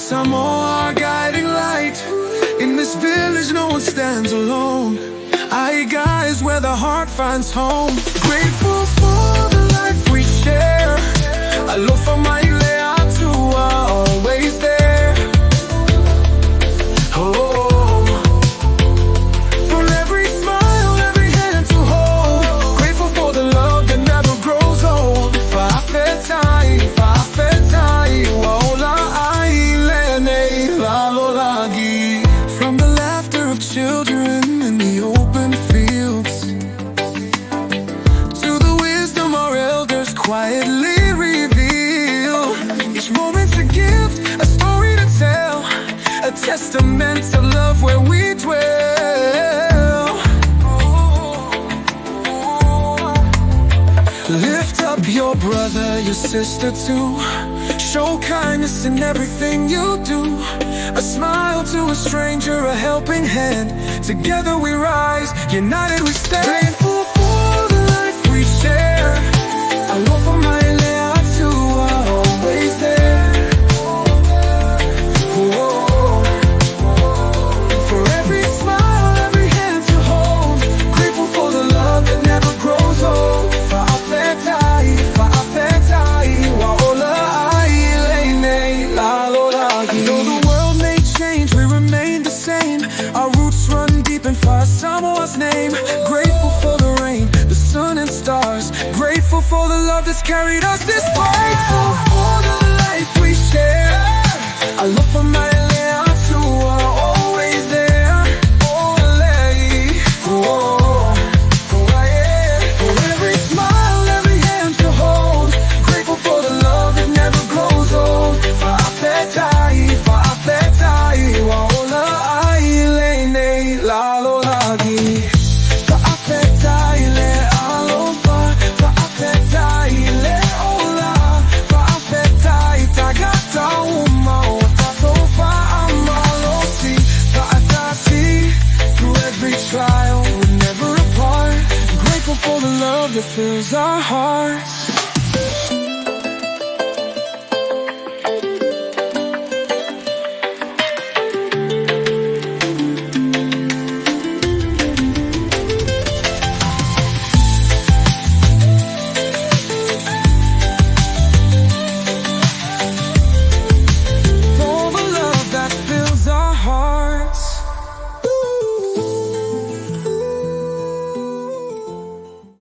Samoa, our guiding light. In this village, no one stands alone. Aiga is where the heart finds home. Grateful for the life we share. Alofa mailea tua, always there. Oh, for every smile, every hand to hold. Grateful for the love that never grows old. Faafetai, Faafetai, waola ailene lalolagi. From the laughter of children in the open fields to the wisdom our elders quietly reveal. Each moment's a gift, a story to tell, a testament to love where we dwell. Lift up your brother, your sister too. Show kindness in everything you do. A smile to a stranger, a helping hand. Together we rise, united we stand. Grateful for the life we share. Alofa mailea tua, always there. Whoa. For every smile, every hand to hold. Grateful for the love that never grows old. Faafetai, Faafetai, waola ailene lalolagi. Though the world may change, we remain the same. Our roots run deep in Fa'a Samoa's name. Grateful for the rain, the sun and stars. Grateful for the love that's carried us this far. Grateful for the life we share. Alofa mailea tua, always there. Olei, oh, for every smile, every hand to hold. Grateful for the love that never grows old. Faafetai, Faafetai, waola ailene lalolagi. Faafetai le alofa, Faafetai le ola, Faafetai tagata uma o tatofa amalosi. Faatasi, through every trial, we're never apart. Grateful for the love that fills our hearts.